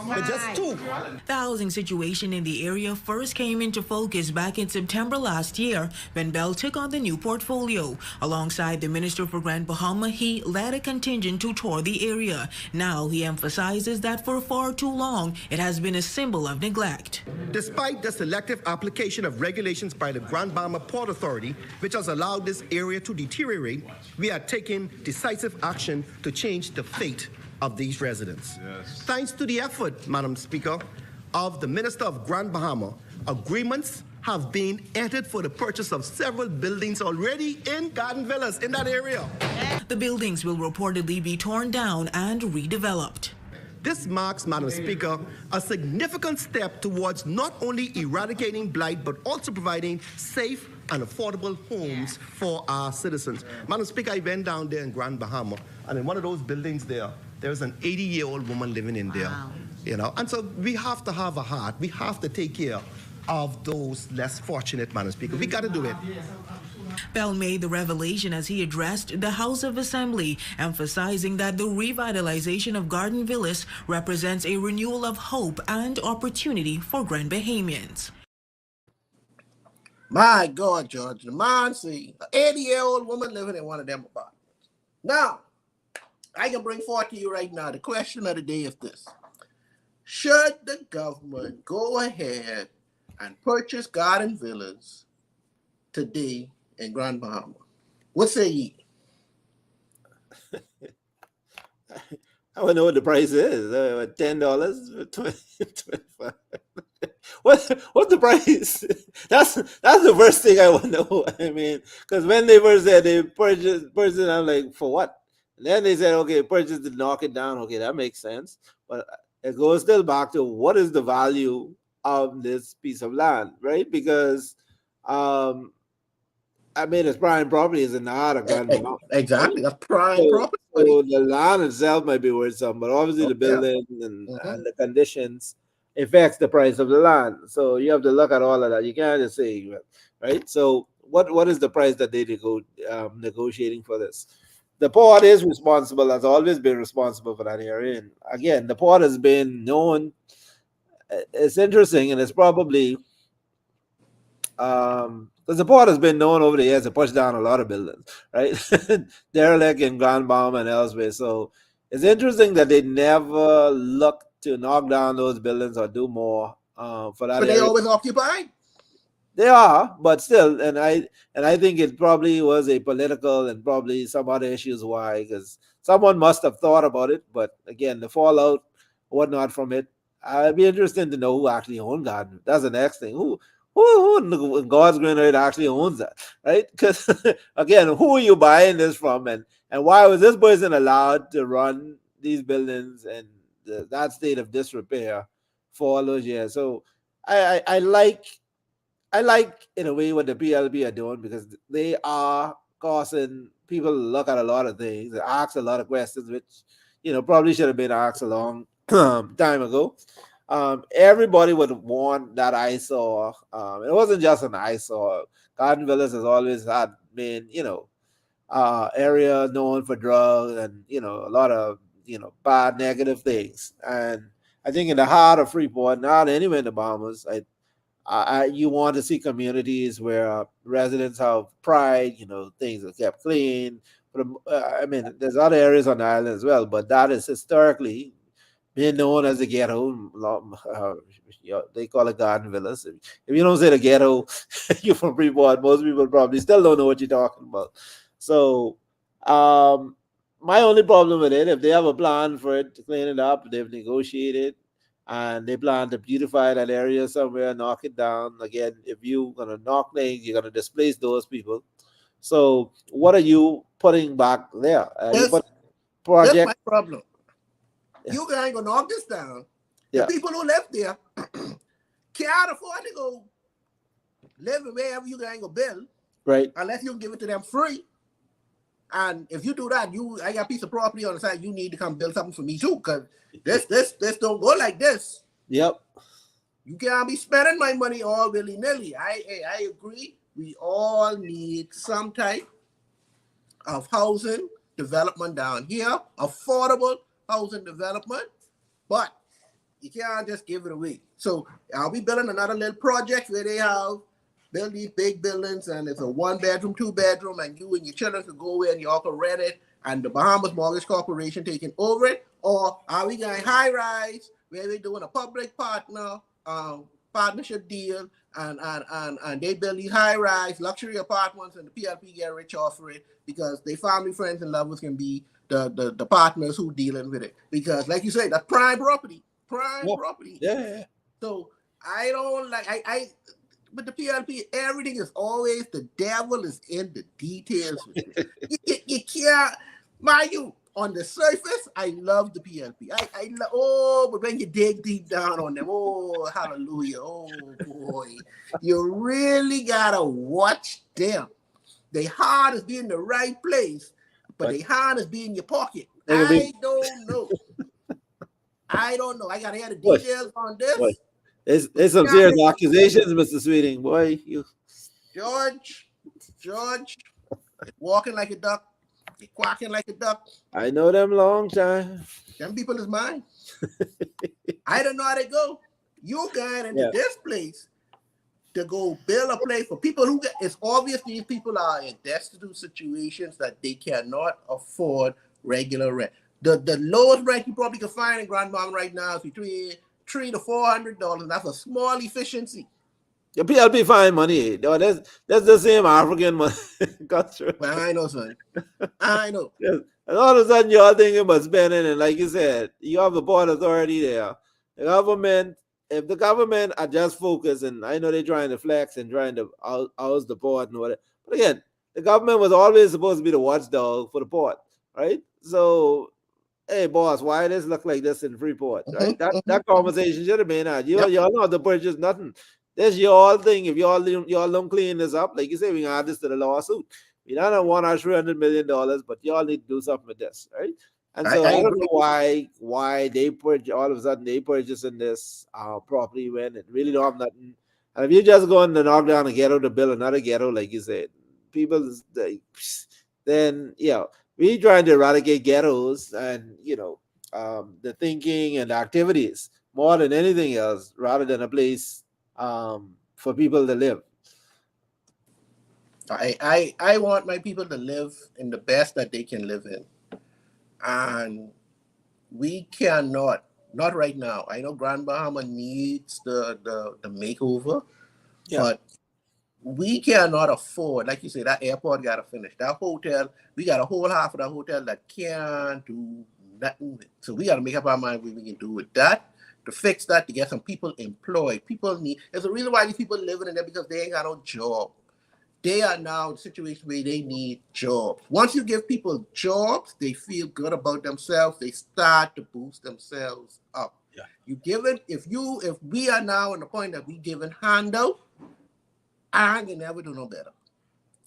with just 2. The housing situation in the area first came into focus back in September last year when Bell took on the new portfolio. Alongside the Minister for Grand Bahama, he led a contingent to tour the area. Now he emphasizes that for far too long, it has been a symbol of neglect. Despite the selective application of regulations by the Grand Bahama Port Authority, which has allowed this area to deteriorate, we are taking decisive action to change the fate of these residents. Yes. Thanks to the effort, Madam Speaker, of the Minister of Grand Bahama, agreements have been entered for the purchase of several buildings already in garden villas in that area. The buildings will reportedly be torn down and redeveloped. This marks, Madam Speaker, a significant step towards not only eradicating blight, but also providing safe and affordable homes for our citizens. Madam Speaker, I went down there in Grand Bahama, and in one of those buildings there's an 80-year-old woman living in there. Wow. You know, and so we have to have a heart. We have to take care of those less fortunate, Madam Speaker. We got to do it. Bell made the revelation as he addressed the House of Assembly, emphasizing that the revitalization of garden villas represents a renewal of hope and opportunity for Grand Bahamians. My God, George, the man see an 80-year-old woman living in one of them apartments. Now, I can bring forth to you right now, the question of the day is this. Should the government go ahead and purchase garden villas today in Grand Bahama? What say ye? I don't know what the price is. $10, 25. What's the price? That's the first thing I want to know. I mean, because when they first said they purchased, I'm like, for what? And then they said, okay, purchase to knock it down. Okay, that makes sense. But it goes still back to what is the value of this piece of land, right? Because I mean, it's prime property is in the heart of Grand Bahama. Exactly, that's prime property. So the land itself might be worth something, but obviously the building and the conditions affects the price of the land. So you have to look at all of that. You can't just say, right? So what is the price that they negotiating for this? The port is responsible, has always been responsible for that area. And again, the port has been known. It's interesting, and it's probably because the port has been known over the years to push down a lot of buildings, right? Derelict in Grand Bahama and elsewhere. So it's interesting that they never look to knock down those buildings or do more for that. But they always occupied. They are, but still, and I think it probably was a political and probably some other issues why, because someone must have thought about it. But again, the fallout, whatnot from it, I'd be interested to know who actually owned garden. That's the next thing. Who in God's green earth actually owns that, right? Because again, who are you buying this from, and why was this person allowed to run these buildings and that state of disrepair for all those years? So I like in a way what the PLP are doing, because they are causing people to look at a lot of things, ask a lot of questions, which probably should have been asked a long time ago. Everybody would want that eyesore. It wasn't just an eyesore. Garden Villas has always been, area known for drugs and, a lot of, bad, negative things. And I think in the heart of Freeport, not anywhere in the Bahamas, you want to see communities where residents have pride, things are kept clean. But I mean, there's other areas on the island as well, but that is historically being known as the ghetto. They call it garden villas. If you don't say the ghetto, you're from Freeport, most people probably still don't know what you're talking about. So my only problem with it, if they have a plan for it to clean it up, they've negotiated and they plan to beautify that area somewhere, knock it down. Again, if you're going to knock things, you're going to displace those people. So what are you putting back there? That's my problem. You guys ain't gonna knock this down. The people who live there can't afford to go live wherever you guys go build, right? Unless you can give it to them free. And if you do that, I got a piece of property on the side. You need to come build something for me too, because this don't go like this. Yep. You can't be spending my money all willy nilly. I agree. We all need some type of housing development down here, affordable housing development, but You can't just give it away. So I'll be building another little project where they have build these big buildings and it's a 1-bedroom, 2-bedroom, and you and your children could go in and you all can rent it and the Bahamas Mortgage Corporation taking over it? Or are we going high rise where we're doing a public partnership deal and they build these high rise luxury apartments and the PLP get rich off of it because their family, friends, and lovers can be the partners who dealing with it? Because like you say, that's prime property. Property. Yeah. So I don't like but the PLP, everything is always the devil is in the details. you can't, mind you, on the surface, I love the PLP. But when you dig deep down on them, oh hallelujah, oh boy, you really gotta watch them. Their heart is being in the right place, but their heart is being in your pocket. I don't know. I gotta hear the details on this. Boy. There's some serious accusations, Mr. Sweeting. Boy, you George, walking like a duck, quacking like a duck. I know them long time. Them people is mine. I don't know how they go. You got into this place to go build a place for people who it's obvious these people are in destitute situations that they cannot afford regular rent. The lowest rent you probably can find in Grand Bahama right now is between $300 to $400. That's a small efficiency. Your PLP find money. That's the same African money. Well, I know, son. I know. Yes. And all of a sudden, you're thinking about spending, and like you said, you have the Port Authority there. The government, if the government are just focused, and I know they're trying to flex and trying to oust the port and whatever, but again, the government was always supposed to be the watchdog for the port, right? So, hey, boss, why does it look like this in Freeport? Right? That conversation should have been out. Y'all don't have to purchase nothing. That's your thing. If y'all don't clean this up, like you say, we can add this to the lawsuit. We don't want our $300 million, but y'all need to do something with this, right? And so I don't know why they all of a sudden they purchasing this property when it really don't have nothing. And if you're just going to knock down a ghetto to build another ghetto, like you said, people then we trying to eradicate ghettos and the thinking and the activities more than anything else, rather than a place for people to live. I want my people to live in the best that they can live in. And we cannot, not right now. I know Grand Bahama needs the makeover, but we cannot afford, like you say, that airport got to finish. That hotel, we got a whole half of that hotel that can't do nothing with. So we got to make up our mind what we can do with that, to fix that, to get some people employed. People need, there's a reason why these people living in there, because they ain't got no job. They are now in a situation where they need jobs. Once you give people jobs, they feel good about themselves. They start to boost themselves up. Yeah. You give it, if we are now in the point that we giving handout, I can never do no better.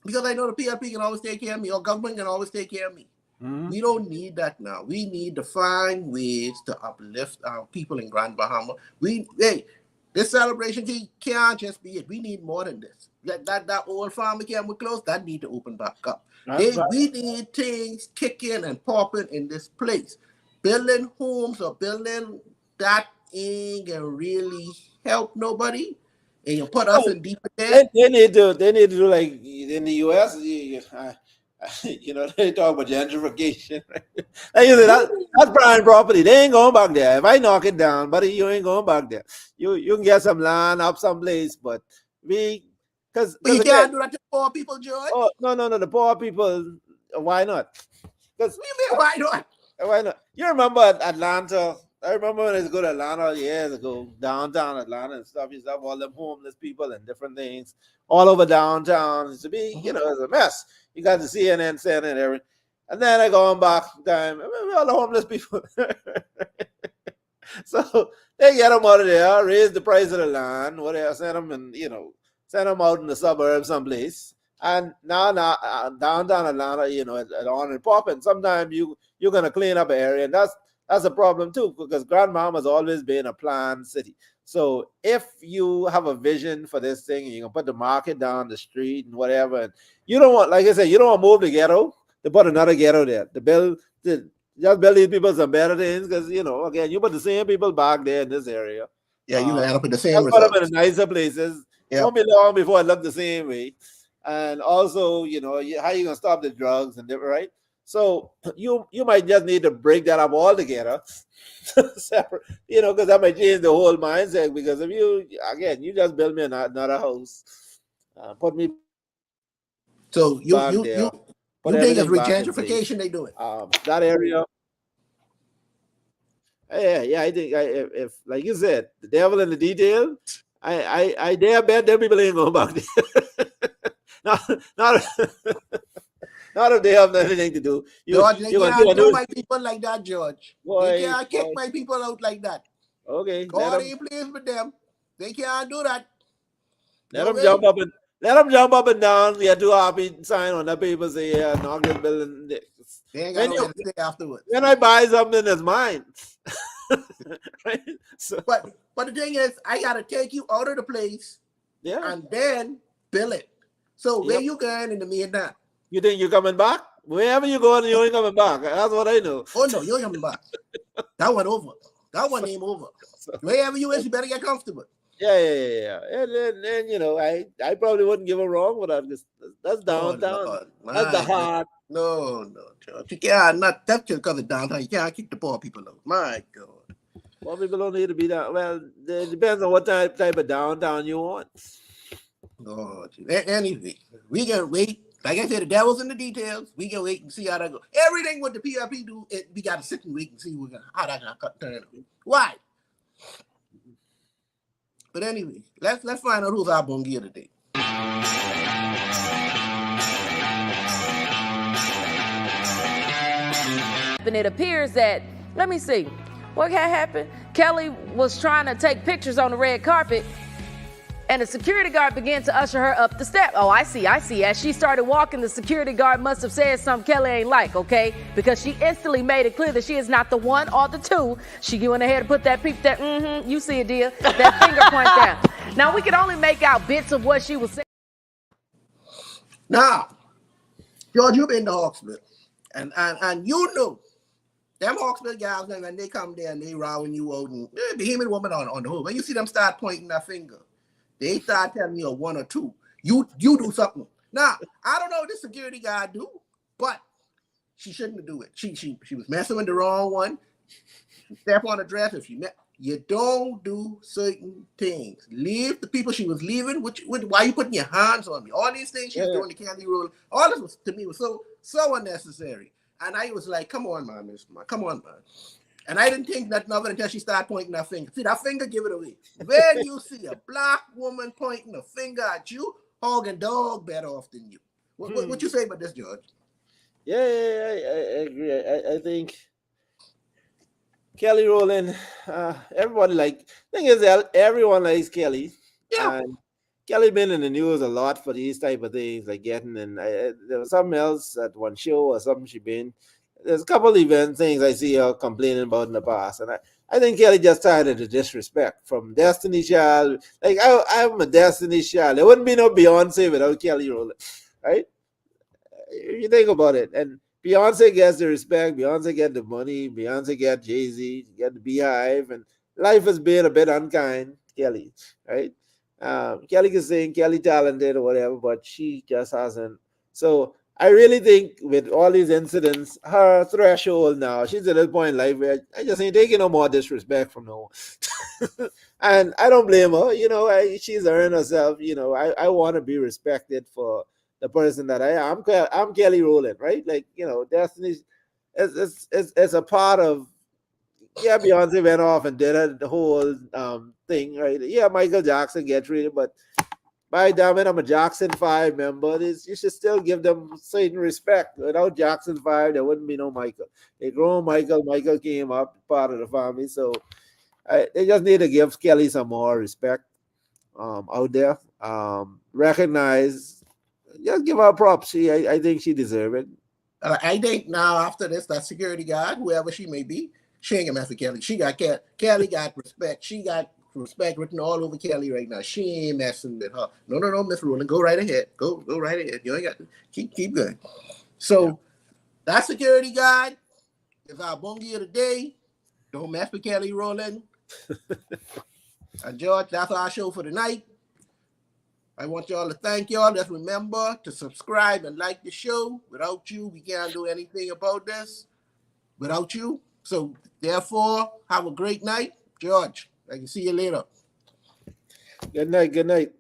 Because I know the PLP can always take care of me, or government can always take care of me. Mm-hmm. We don't need that now. We need to find ways to uplift our people in Grand Bahama. This celebration can't just be it. We need more than this. That old farmer camp we closed, that need to open back up. We need things kicking and popping in this place. Building homes or building that ain't gonna really help nobody. And you put us in deeper debt. They need to do like in the US. They talk about gentrification. Right? Like you said, that's prime property. They ain't going back there. If I knock it down, buddy, you ain't going back there. You can get some land up someplace, but you can't do that to poor people, George. Oh no, the poor people. Why not? What do you mean, why not? Why not? You remember Atlanta? I remember when I was go to Atlanta years ago, downtown Atlanta and stuff. You have all them homeless people and different things all over downtown. It's to be, it's a mess. You got the CNN saying and everything. And then I go on back time, all the homeless people. So they get them out of there, raise the price of the land, whatever, send them out in the suburbs someplace. And now downtown Atlanta, it's on and popping. Sometimes you're gonna clean up an area, and that's a problem too, because Grand Bahama has always been a planned city. So if you have a vision for this thing, you can put the market down the street and whatever, and you don't want, like I said, you don't want to move the ghetto, to put another ghetto there, to build just build these people some better things because again, you put the same people back there in this area. Yeah, you end up with the same just put them results. in nicer places. Yep. Won't be long before it look the same way. And also, how you gonna stop the drugs and right? So you might just need to break that up altogether, separate. Because that might change the whole mindset. Because if you just build me another house, put me. So you back there, you put you think it's everything back in place. regentrification they doing? That area. Yeah. I think if like you said, the devil in the detail. I dare bet them people ain't going back there. not if they have anything to do. George, they can't do my people like that, George. They can't kick my people out like that. Okay. God ain't pleased with them. They can't do that. Let them jump up and down. They're too happy sign on that paper say, yeah, knock this building. They ain't got nowhere to stay afterwards. When I buy something that's mine. Right? So, but the thing is, I gotta take you out of the place, and then build it. So where you going in the meantime? You think you're coming back? Wherever you going, you ain't coming back. That's what I know. Oh no, you ain't coming back. That one over. That one ain't over. Wherever you is, you better get comfortable. Yeah. And I probably wouldn't give a wrong with that. That's downtown. That's the heart. No, George. You can't that's just because of downtown. You can't kick the poor people out. My God. Poor people don't need to be down. Well, it depends on what type of downtown you want. Oh, anyway, we can wait. Like I said, the devil's in the details. We can wait and see how that goes. Everything what the PRP do, we got to sit and wait and see how that's gonna turn out. Why? But anyway, let's find out who's our bongia today. And it appears that, let me see, what had happened? Kelly was trying to take pictures on the red carpet, and the security guard began to usher her up the step. Oh, I see. As she started walking, the security guard must have said something Kelly ain't like, okay? Because she instantly made it clear that she is not the one or the two. She went ahead and put that you see it, dear, that finger point down. Now, we could only make out bits of what she was saying. Now, George, you've been to Hawksville, and you know, them Hawksville guys, when they come there and they rowing you out, and the human woman on the hood, when you see them start pointing their finger, they start telling you a one or two. You do something. Now, I don't know what this security guy do, but she shouldn't do it. She was messing with the wrong one. She step on the dress if she met. You don't do certain things. Leave the people she was leaving. Why you putting your hands on me? All these things she was doing, the candy roll. All this was to me was so unnecessary. And I was like, come on, man, Miss Ma, come on, man. And I didn't think nothing of it until she started pointing her finger. See, that finger, give it away. When you see a black woman pointing a finger at you, hog and dog better off than you. What you say about this, George? Yeah, I agree. I think Kelly Rowland, everyone thing is, everyone likes Kelly. Yeah. And Kelly been in the news a lot for these type of things, like getting in. There was something else at one show or something she been. There's a couple of things I see her complaining about in the past, and I think Kelly just tired of the disrespect from Destiny Child. Like I'm a Destiny Child. There wouldn't be no Beyonce without Kelly Rowland, right? You think about it, and Beyonce gets the respect. Beyonce get the money. Beyonce get Jay-Z, get the Beehive, and life has been a bit unkind. Kelly, right? Kelly can sing, Kelly talented or whatever, but she just hasn't. So I really think with all these incidents, her threshold now, she's at this point in life where I just ain't taking no more disrespect from no one. And I don't blame her. She's earned herself. I want to be respected for the person that I am. I'm Kelly Rowland, right? Destiny. It's a part of. Yeah, Beyonce went off and did the whole thing, right? Yeah, Michael Jackson gets treated, but by damn it, I'm a Jackson 5 member. You should still give them certain respect. Without Jackson 5, there wouldn't be no Michael. They grown Michael. Michael came up, part of the family. So they just need to give Kelly some more respect out there. Recognize, just give her props. I think she deserves it. I think now after this, that security guard, whoever she may be, she ain't gonna mess with Kelly. She got Kelly got respect. She got respect written all over Kelly right now. She ain't messing with her. No, Miss Rowland, go right ahead. Go right ahead. You ain't got to keep going. So that security guard, It's our bongi of the day. Don't mess with Kelly Rowland. And George, that's our show for tonight. I want y'all to thank y'all. Just remember to subscribe and like the show. Without you, we can't do anything about this. Without you. So therefore, have a great night. George, I can see you later. Good night.